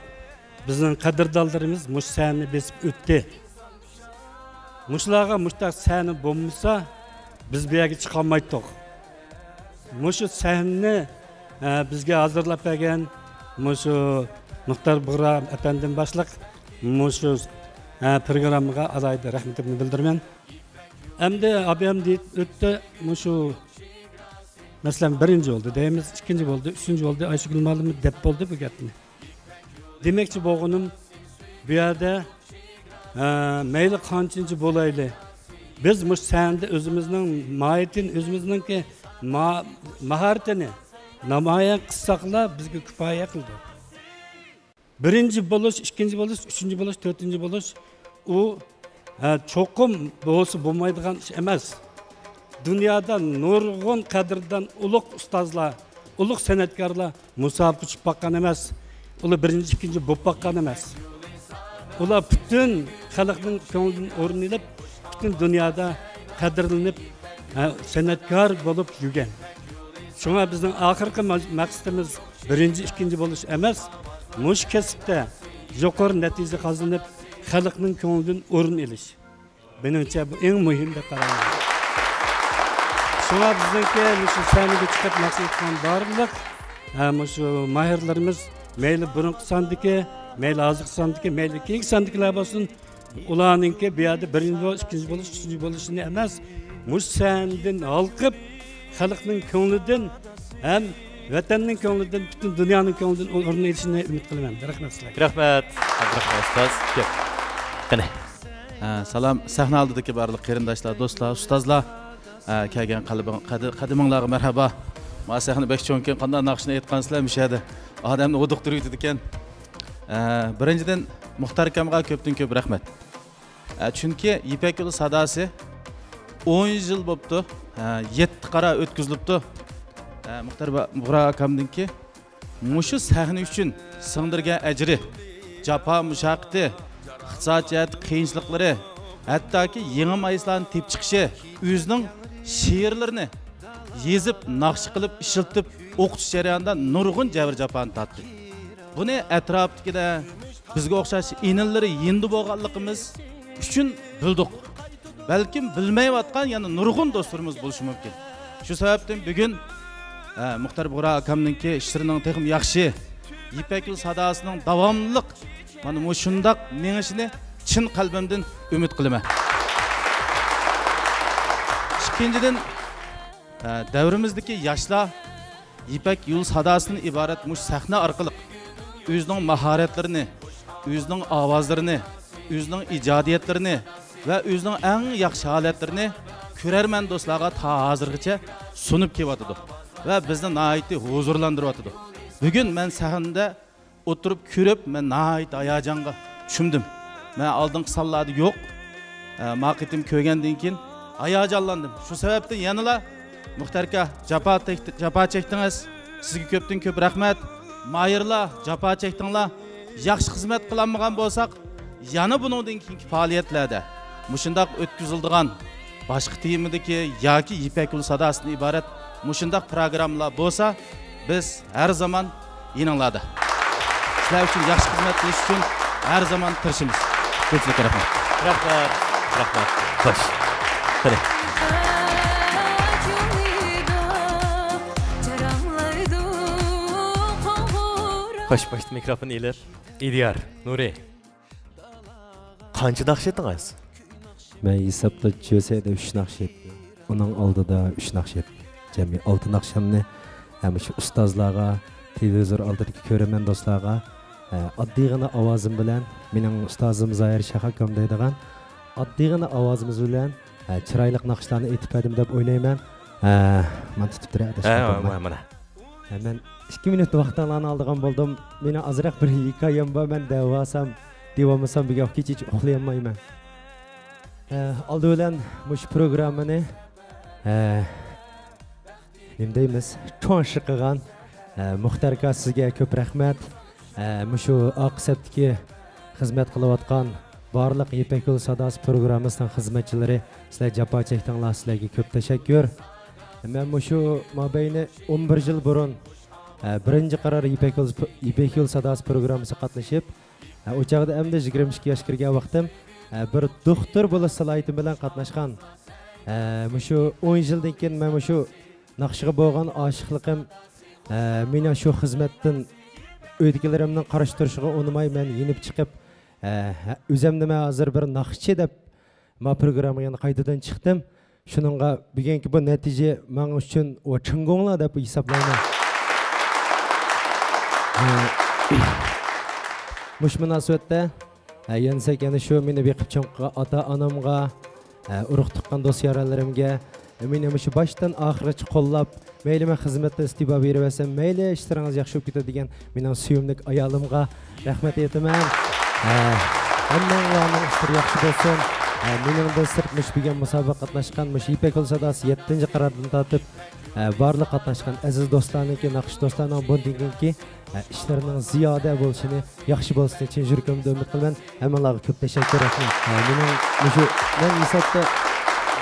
bizning qadrdonlarimiz muş sahni besib o'tdi. Muşlarga muştaq sahne bo'lmasa biz bu yerga chiqa olmaydik. Mushu sahnani bizga hozirlab bergan mushu Muxtar Bug'ra apandim boshliq mushu programmaga alayda rahmatimni bildiraman. Endi abim deyip o'tdi mushu masalan birinchi bo'ldi deymiz, ikkinchi bo'ldi, uchinchi bo'ldi, Ayşegül Malımı deb bo'ldi bu gapni. Demakchi bo'lganim bu yerda mayli qanchinchi bo'layli. Biz mush sahanda o'zimizning mohiyatini, o'zimizningki mahoratini namoyon qilsaqlar bizga kifoya qildi. Birinchi bo'lish, ikkinchi bo'lish, uchinchi bo'lish, to'rtinchi bo'lish u cho'qim bo'lsa bo'lmaydigan ish emas. Dunyoda nurg'un qadrdan ulug' ustozlar, ulug' san'atkorlar musobaqa chiqib baqqan emas. Ular birinchi, ikkinchi bo'lib baqqan emas. Ular bütün xalqning ko'nglidan o'rin olib, bütün dunyoda qadrlanib, san'atkor bo'lib yurgan. Shunga bizning oxirgi maqsadimiz birinchi, ikkinchi bo'lish emas, mush kasbda yuqori natija qozonib, xalqning ko'nglidan o'rin olish. Menimcha bu eng muhim deb qarayman. Shunga bizningki shu sahnaga chiqib maqsad etgan barliq shu mahirlarimiz mayli burungi sondiki, mayli hozirgi sondiki, mayli keyingi sondikilar bo'lsin, ularningki bu yerda birinchi bo'lish, ikkinchi bo'lish, uchinchi bo'lishini emas, mush sahnadan olqib xalqning ko'nglidan ham vatanning ko'nglidan, butun dunyoning ko'nglidan o'rin olishini umid qilaman. Rahmat sizlarga. Rahmat. Rahmat ustoz. Qani. Salam sahna oldidagi barliq qarindoshlar, do'stlar, ustozlar, kelgan qadiminglarga marhaba. Ma sahna bekchonkin qanday naqshni aytqansizlar mishadi. Odamni o'diqtirib ekan. Birinchidan Muxtar akamga ko'pdan ko'p rahmat. Chunki Ipak yo'li sadosi 10 yil bo'pti, 7 qara o'tkazilibdi. Muxtar Bug'ra akamninki mushu sahna uchun singdirgan ajri, jafo mushaqqati, iqtisodiyat qiyinchiliklari, hattoki yangi mayslarni tep chiqishi, o'zining she'rlarini yezib, naqsh qilib, ishiltib, o'qitish jarayonida nurg'un jabr jafoni tatdi. Buni atrofdagida bizga o'xshash inillari yendi bo'lganligimiz uchun bildik. Balkim bilmayotgan yana nurg'un do'stlarimiz bo'lishi mumkin. Shu sababdan bugun Muxtar Bug'ra akamninki ishlarining texim yaxshi, Ipak yo'li sadosining davomliq mana shundoq mengishini chin qalbimdan umid qilaman. Ikkinchidan davrimizdagi yoshlar Ipak yo'li sadosidan iborat mush sahna orqali o'zining mahoratlarini, o'zining ovozlarini, o'zining ijodiyatlarini va o'zining eng yaxshi holatlarini ko'rarman do'stlarga ta hozirgacha sunib kelyotdi va bizni nihoyatda huzurlantiryotdi. Bugun men sahnada o'tirib ko'rib, men nihoyat hayajonga tushdim. Men oldingi sonlarda yo'q, maqitim ko'rgandan keyin hayajonlandim. Shu sababdan yanala Muxtar aka jafo chekdingiz. Sizga ko'pdan ko'p rahmat. Mayirlar, jafo chekdinglar. Yaxshi xizmat qilmagan bo'lsak, yana buningdan keyingi faoliyatlarda mushundaq o'tkaziladigan boshqa temadagi yoki Ipak yo'li sadosidan iborat mushundaq programmalar bo'lsa, biz har zaman yininglarda. Sizlar uchun yaxshi xizmat qilish uchun har zaman tirishimiz. Ko'pchilik rahmat. Rahmat. Rahmat. Xo'sh. Qani. Xo'sh, başta mikrofon eler. İdiyar, Nuri. Qancha naqsh etdingiz? Men hisoblab ko'rsada 3 naqsh etdim. Uning oldida 3 naqsh etdim. Jami 6 naqshamni ham shu ustozlarga, televizor oldidagi ko'raman do'stlarga oddiygina ovozim bilan mening ustozim Zoir Shahakam deydigan oddiygina ovozimiz bilan chiroyli naqshlarni aytib berdim deb o'ylayman. Men tutib turadi. Mana. Men 2 minut vaqtlarni oldigan bo'ldim. Meni azroq bir hikoyam bor. Men devamasam bir gap kech uxlayolmayman. Oldi bilan mush programmani nima deymiz? Cho'nshi qilgan Muxtar aka sizga ko'p rahmat. Mushu oqsatdagi xizmat qilayotgan barliq Ipak yo'li sadosi programmasining xizmatchilari, sizlar jafo chekdinglar, sizlarga ko'p tashakkur. Men mushu mobayni 11 yil burun birinchi qaror Ipak yo'li sadosi programmasiga qatnashib, o'chog'ida endi 22 yoshga kirgan vaqtim bir doktor bo'lish salohiyati bilan qatnashgan. Shu 10 yildan keyin men shu naqshga bo'lgan oshiqligim meni shu xizmatdan o'ydigilarimning qarash turishiga unamay men yenib chiqib o'zimni men hozir bir naqshchi deb ma programmaga qaytadan chiqdim. Shuningga bugungi bu natija men uchun o chingonglar deb hisoblayman. Mush munosabatda yansak yana shu meni beqib cho'nqiga ota-onamga urug' tuqqan do'st yoralarimga meni shu boshdan oxirigacha qo'llab mayli men xizmatda istibo beraversam mayli ishlaringiz yaxshi bo'lib ketadigan mening suyimli ayolimga rahmat aytaman. Hammalarning ishlari yaxshi bo'lsin. Mening do'stlarim mush bugun musobaqa qatnashgan mush Ipak yo'l sadosi 7-qarordan tortib barliq qatnashgan aziz do'stlarniki, naqsh do'stlarning bundanki ishlarining ziyoda bo'lishini, yaxshi bo'lishini chin yuragimdan umid qilaman. Hammalarga ko'p tashakkur qilaman. Mening mushu men misatda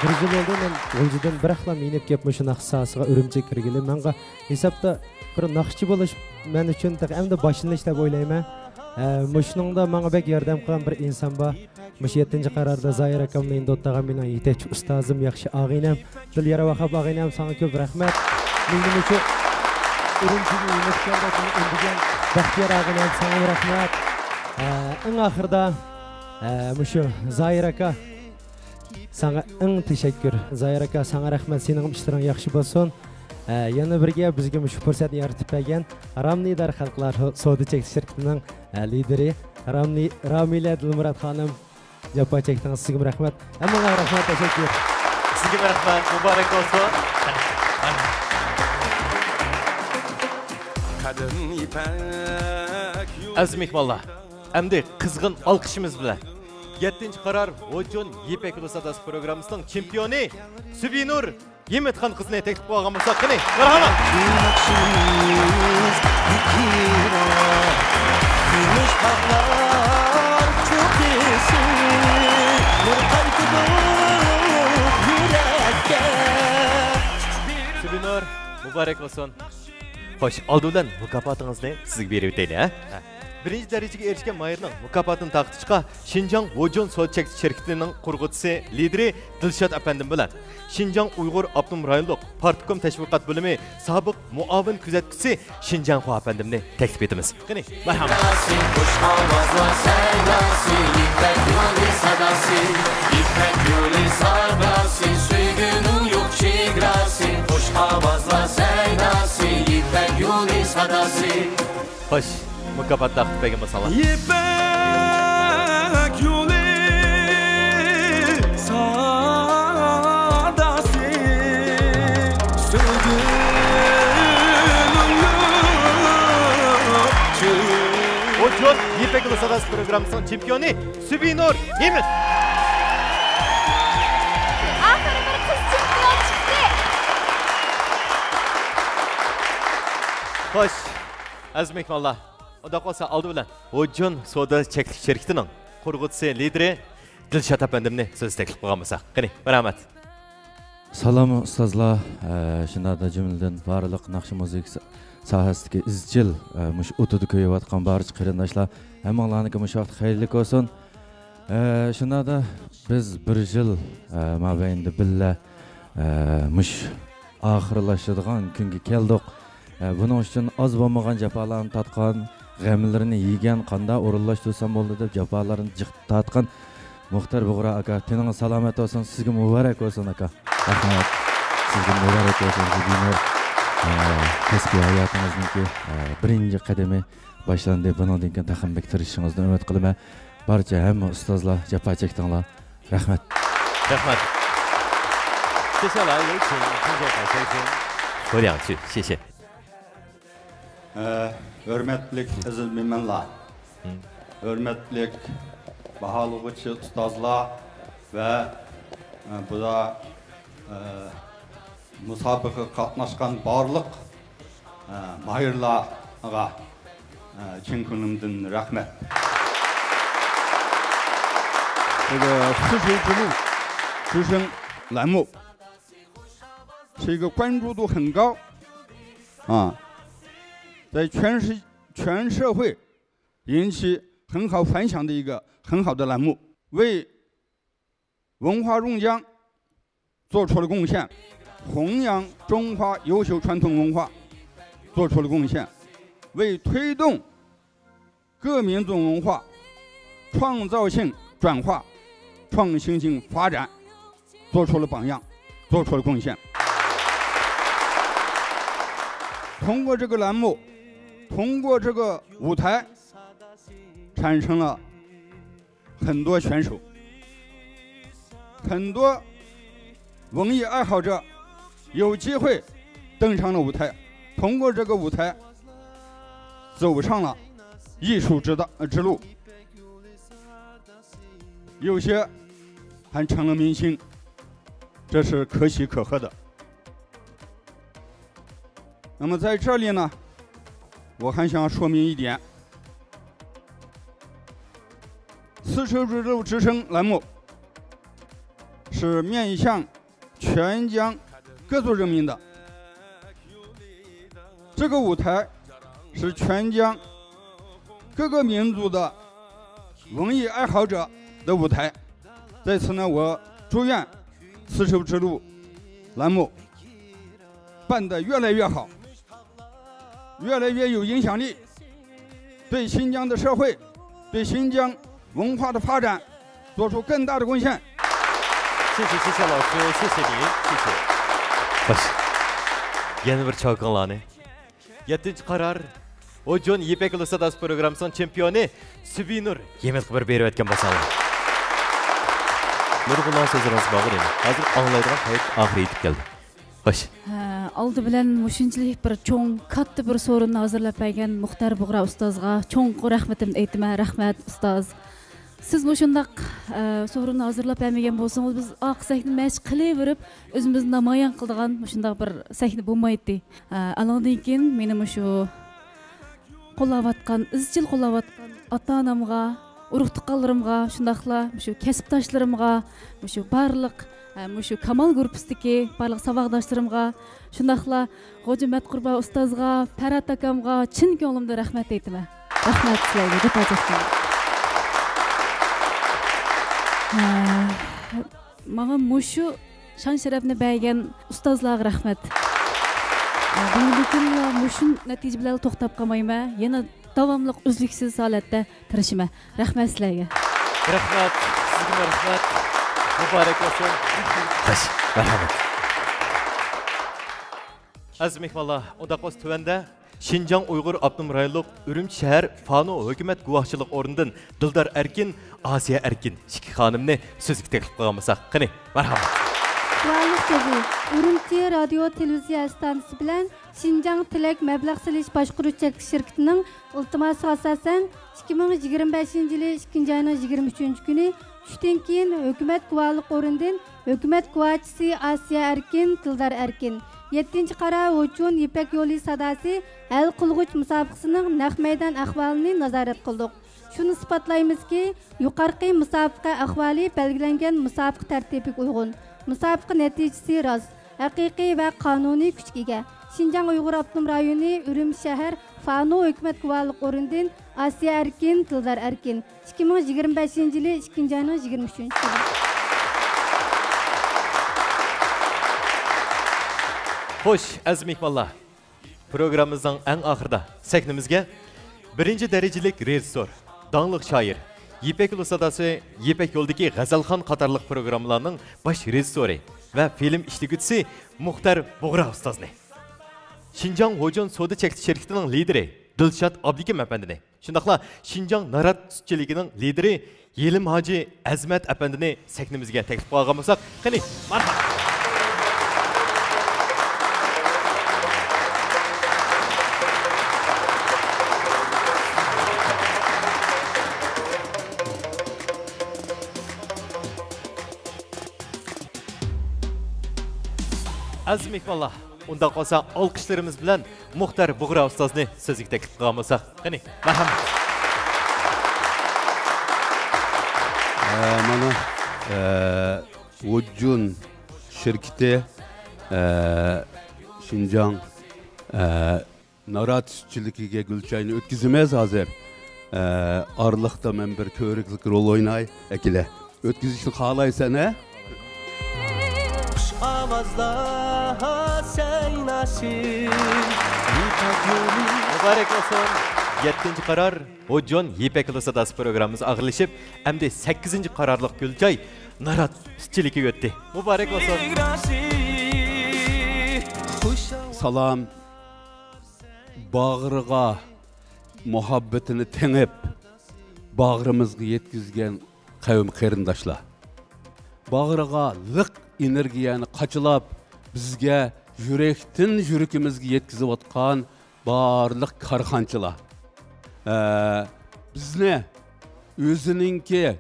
bir yil bo'ldi men o'ljidan bir aqlam inib kelib mushu naqsh sohasiga Urumchi kirgili. Menga hisobda bir naqshchi bo'lish men uchun endi boshlanish deb o'ylayman. Mushningda menga bek yordam qilgan bir inson bor. Mush 7-qarorda Zoir akamning do'ttaga mening yetakchi ustozim, yaxshi og'inam, Dilyara Vahab og'inam, sana ko'p rahmat. Mening uchun Urumchiga inib kelgan undigan Baxtiyor og'inam, sana rahmat. Eng oxirida mushu Zoir aka sana eng tashakkur. Zoir aka sana rahmat, sening ishlaring yaxshi bo'lsin. Yana birga bizga shu fursatni yaratib bergan Ramnidar xalqlar savdo chekish shirkatining lideri Ramila Dilmurod xonim javob chekdingiz. Sizga rahmat. Hammaga rahmat, tashakkur. Sizga rahmat, muborak bo'lsin. Aziz mehmonlar, endi qizg'in olqishimiz bilan 7-qaror Hojun Ipak yo'li sadosi programmasining chempioni Subinur Yemetxon qizni taklif qilgan bo'lsak, qani, marhamat. Subinur, muborak bo'lsin. Xo'sh, oldindan mukofotingizni sizga berib o'taylik, ha? Birinchi darajaga erishgan mayirning mukofotini taqdirlashga Xinjiang Hojun savdo chekish shirkatining qurg'uvchisi, lideri Dilshod apandim bilan Xinjiang Uyg'ur Abdum rayonlik Partkom tashviqot bo'limi sobiq muavin kuzatuvchisi Xinjiang Xo apandimni taklif etamiz. Qani, marhamat. Xush ovozlar saylasi, Ipak yo'li sadosi, Ipak yo'li sadosi, sevgining yo'q chegarasi. Xush ovozlar saylasi, Ipak yo'li sadosi. Xo'sh, mukofot taqdim etgan bo'lsalar. Ipak yo'li sadasi, Hojun Ipak yo'li sadosi programmasining chempioni Subinur Yemet. Oxiri bir qiz chempion chiqdi. Xo'sh, aziz mehmonlar, Oda qolsa oldi bilan Hojun savdo chekish shirkatining qurg'uvchisi, lideri Dilshod apandimni so'z taklif qilgan bo'lsak. Qani, rahmat. Salom ustozlar, shunday jumladan barliq naqsh muzika sohasidagi izchil mush o'tida ko'yayotgan barcha qarindoshlar hammalarga mush vaqt xayrli bo'lsin. Shunda biz bir yil mobaynida billa mush oxirlashadigan kunga keldik. Buning uchun oz bo'lmagan jafolarni tatgan, g'amlarini yegan, qanday o'rinlashtirsam bo'ldi deb jafolarni jiq tatgan Muxtar Bug'ra aka, tening salomat bo'lsin, sizga muborak bo'lsin aka. Rahmat. Sizga muborak bo'lsin. Kasbiy hayotingizniki birinchi qadami boshlandi. Bundan keyin taxambek tirishingizni umid qilaman. Barcha hamma ustozlar, jafo chekdinglar. Rahmat. Rahmat. 接下来有请听众好先生说两句，谢谢。 Hürmetlik aziz mehmonlar, hürmetlik bahalıqçı ustazlar ve bu da musabaqa qatnaşqan barlıq mahirlarga chin ko'nglimdan rahmat. 这个丝绸之路之声栏目是一个关注度很高在全社会引起很好反响的一个很好的栏目，为文化融江做出了贡献，弘扬中华优秀传统文化做出了贡献，为推动各民族文化创造性转化、创新性发展做出了榜样，做出了贡献。通过这个栏目，通过这个舞台，产生了很多选手，很多文艺爱好者有机会登上了舞台，通过这个舞台走上了艺术之路，有些还成了明星，这是可喜可贺的。那么在这里呢，我还想说明一点，丝绸之路之声栏目是面向全疆各族人民的，这个舞台是全疆各个民族的文艺爱好者的舞台。在此呢，我祝愿丝绸之路栏目办得越来越好，越来越有影响力，对新疆的社会，对新疆文化的发展做出更大的贡献。谢谢老师，谢谢您，谢谢。Baş. Yeni bir çalgınlanı. 7. karar. Ojon Yipek Ulusadası programının çempiyonu Sübinur Yemelqi bir berip etken basalım. Nurgul'dan sözleriniz bağır emi. Hazır anlaydıgan kayıt ahir yetip geldi. Baş. Aldı bilen muşunchilik bir çoğun katta bir sorunni hazırlap bergen Muxtar Buğra ustazga çoğun rahmetimni aytaman. Rahmat ustaz. Siz mushundaq sorunni hazırlap bermegen bolsangiz biz oq sahna mashq qilaverib o'zimizni namoyon qiladigan mushundaq bir sahna bo'lmaydi. Anandan keyin meni mushu qo'llayotgan, izchil qo'llayotgan ota-onamga, urug' tuqqanlarimga, shundaqla mushu kasbdoshlarimga, mushu barliq mushu Kamal gruppasidagi barliq saboqdoshlarimga, shundaqla Xo'ja Matqurba ustozga, Farhat akamga chin ko'nglimdan rahmat aytaman. Rahmat sizlarga deb aytaman. Mağam muşu şan şerefini bergen ustazlarga rahmat. Bugungi muşun natija bilan to'xtab qolmayman. Yana davomli uzluksiz holatda tirishman. Rahmat sizlarga. Rahmat, sizga rahmat. Muborak bo'lsin. Rahmat. Aziz mehmonlar, unda qo'z tuvanda Şinjan Uyghur Abnum Rayonluq Ürümçi şəhər Fano hökumət guvohchilik o'rnidan Dildar Erkin, Asiya Erkin ikki xonimni so'zga taklif qilganmisak. Qani, marhamat. Guvohlik so'zi Ürümçi radio televiziya stansiyasi bilan Şinjan Tilak mablag' silish boshqaruv shirkatining iltimosiga asosan 2025-yili 2-oyning 23-kuni tushdan keyin hökumət guvohlik o'rnidan hökumət guvohchisi Asiya Erkin, Dildar Erkin 7. qara uchun Yipek yo'li sadasi hal qilg'uch musobaqasining naq maydon ahvolini nazorat qildik. Shuni isbotlaymizki, yuqorqi musobaqa ahvoli belgilangan musobaqa tartibiga uyg'un. Musobaqa natijasi rost, haqiqiy va qonuniy kuchga ega. Şinjan Uyghur Abnum rayoni Ürümçi shahar Fano hukumat guvohlik o'rnidan Asiya Erkin, Dildar Erkin 2025-yili 2-oyning 23-kuni. Hoş, aziz mehmonlar. Programımızın en ahırda sahnimizga birinci derecelik rejissor, danlıq şair, Yipek Ulusadası Yipek yo'ldagi G'azalxon qatorliq programmalarning bosh rejissori va film ishliguvchisi Muxtar Buğra ustozni. Şinjan Hojon Soda Chekti shirkatining lideri Dilshod Abdikim apandini, shundaqla Şinjan Narat sutchiligining lideri Yelim Hoji Azmat apandini sahnimizga taklif qilgan bo'lsak, qani, marhamat. Aziz mehmonlar, unda qolsa olqishlarimiz bilan Muxtar Buğra ustozni so'zga taklif qilgan bo'lsak, qani, marhamat. Mana Ujun şirketi Şinjan Narat sütçülükiga gülçayını ötkizimiz hazır. Arlıqda men bir körüklik rol oynay ekile. Ötkizishni xohlaysan, avazla sen nasip Mübarek olsun. 7. karar Hojon Yipek Yolu Sadası programımız ağırlaşıp hem de 8. kararlık Gülcay Narat sütçülükü öttü. Mübarek olsun. Salam bağrıga muhabbetini tengip bağrımızga yetkizgen kavim qarindoshlar. Bağrıga liq energiyani qaçılap bizga yurektin yurikimizga yetkizib atgan barliq karxanchilar. Bizni o'zininki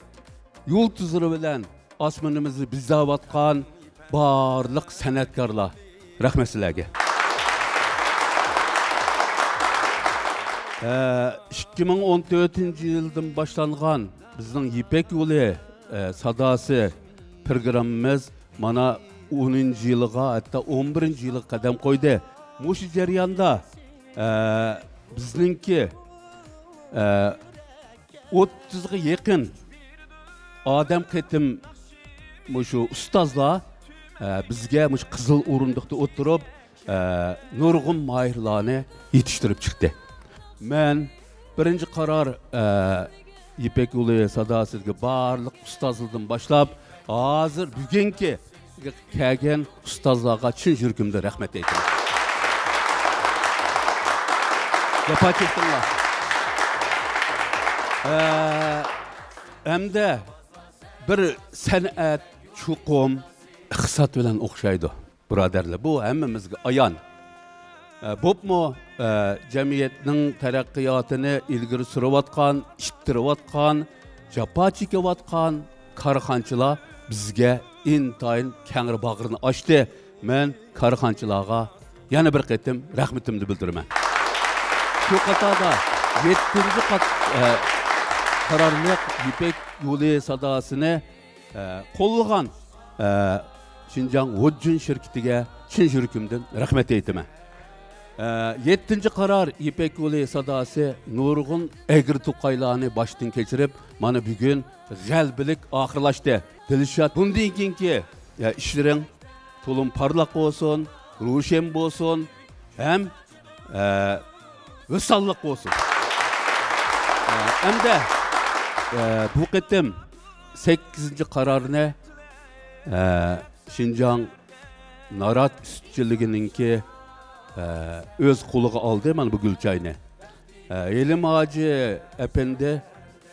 yulduzlari bilan osmonimizni bizlab atgan barliq san'atkorlar. Rahmat sizlarga. 2014-yildan boshlangan bizning Yipek yo'li sadası programmamiz mana 10-yilga, hatta 11-yilga qadam qo'ydi. Mushu jarayonda bizningki 30ga yaqin odam qitim mushu ustozlar bizga mush qizil o'rindiqda o'tirib nurg'un mahirlarni yetishtirib chiqdi. Men birinchi qaror Yipek yo'li sadasiga barliq ustozlardan boshlab hozir bugungi kelgan ustozlarga chin yuragimdan rahmat aytaman. Jafo chekdinglar. Hamda bir san'at chuqum iqtisod bilan o'xshaydi. Birodarlar, bu hammamizga ayon. Bo'pmi jamiyatning taraqqiyotini ilgari surayotgan, ishtirayotgan, jafo chekayotgan karxanchilar bizga intayin kengri bag'rini ochdi. Men karxanchilarga yana bir qatim rahmatimni bildiraman. Shu qatorda 7-ci qarorliq Yipek yo'li sadasini qo'llagan Şinjan Hojon şirketiga chin yuragimdan rahmat aytaman. 7-ci qarar Yipek yo'li sadası nurg'un egri tuqaylarni boshdan kechirib, mana bugun g'albilik oxirlashdi. Dilshod, bundan keyingi ishlaring to'lim parlaq bo'lsin, ro'shan bo'lsin, ham visalliq bo'lsin. Hamda bu qatim 8-ci qarorni Şinjan Narat sütçülüğününki öz kuluğa aldı mana bu Gülçayni. Elim Hacı Efendi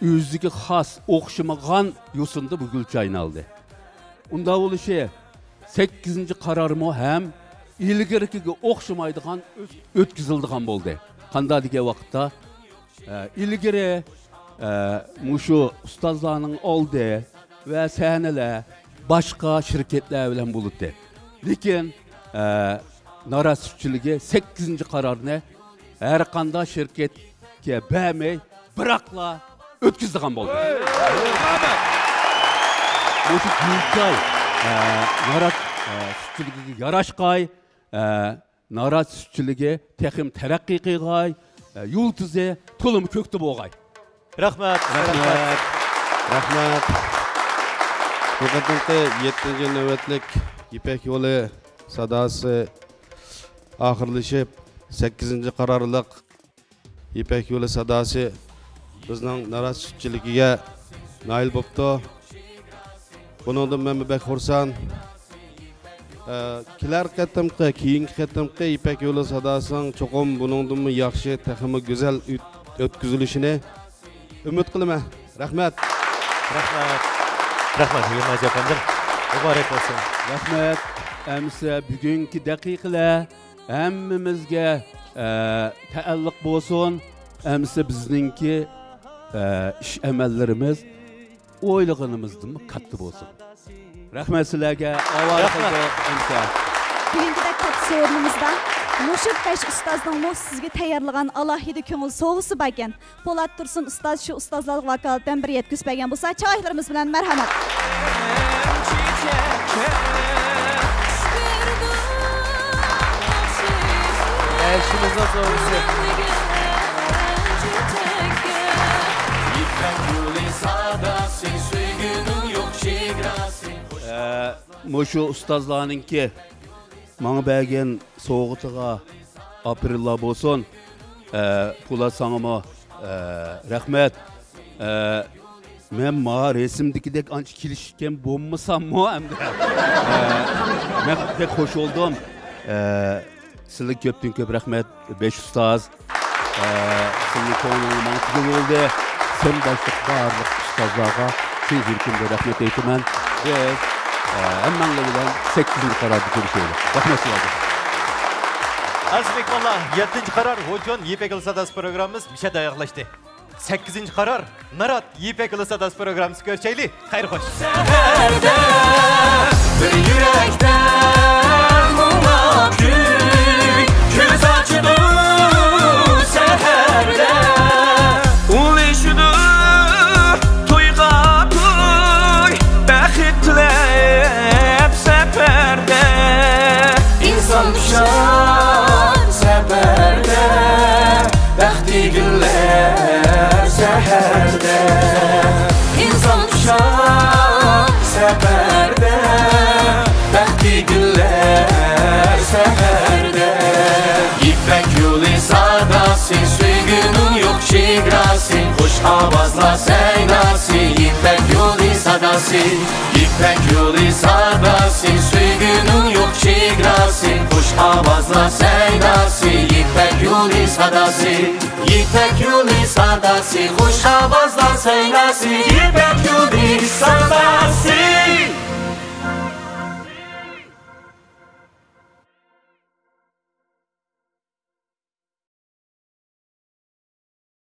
özüge xas o'xshamagan yo'sinda bu Gülçayni aldı. Unda bo'lishi 8-ci qarorimo ham ilgarikiga o'xshamaydigan o'tkazildigan bo'ldi. Qanday degan vaqtda ilgari mushu ustozlarning oldi va sahnalar başka şirketler bilen buluttu. Lekin Narat sütçülüğü 8-ci qararını her qanday şirketke bəmey bırakla ötküzdüğün oldu. Bu Gülçay Narat sütçülüğü yaraşqay, Narat sütçülüğü texim terakki qilgay, yultuzu tulum köktü boğay. Rahmat. Bu qadimki 7-ci navbatlik Yipek yo'li sadası oxirlashib 8-ci qarorliq Yipek yo'li sadası bizning Narat sütçülüğüge nail bo'libdi. Bundan men bek xursand. Kelar qatimqi, keyingi qatimqi Yipek yo'li sadasının cho'qim bundan yaxshi, texmi go'zal o'tkazilishini umid qilaman. Rahmat. Rahmat Yılmaz efendim. Mübarek olsun. Rahmat. Emse bugünkü dakikalar hammamizga taalluq bo'lsin. Emse bizninki ish amallarimiz o'ylaganimizdan katta bo'lsin. Rahmat sizlarga. Avval emse. Bugünkidek katta sorunumuzda Muşuk 5 ustozning sizga tayyorlagan alohida ko'ngil so'g'isi bor ekan. Po'lat Tursun ustoz shu ustozlarga vakolatdan bir yetkazib bergan bo'lsa, choylarimiz bilan marhamat. Eşimize soğusu. Muşu ustazlarınki bana bergen soğuğutuğa aprilla bolsun. Pula sanıma rahmet. Men ma resimdikidek anç kilişken bommasam mı hem de. Men pek hoş oldum. Sizlik köp rahmet. 5 ustaz. Sizlik konuğum mantıklı oldu. Sen başlık bağırlık ustazlarga şu hürkümde rahmet eytimen. Ve hemen bilen 8. kararda görüşelim. Rahmet sizlerge. Azizbek valla 7. karar Hojon Yipek Ilsadas programımız bir şey dayaklaştı. 8. karar Narat Yipek Ilsadas programımız görüşelim. Hayır hoş. Seherde bir yürekten muğlak gül göz açıdı seherde. Ulaşıdı toyga toy bexitlep seferde. İnsan düşer seferde bəxti günlər səhərdə. İnsan düşər səfərdə bəxti günlər səhərdə. İpək yolu sadası suygunun yok şigrası. Hoş avazla seynası İpək yolu sadası. İpək yolu sadası suygunun yok şigrası. Hoş avazla seynası İpək yolu sadası. İpək yolu sadası. Hoş avazla seynası İpək yolu sadası.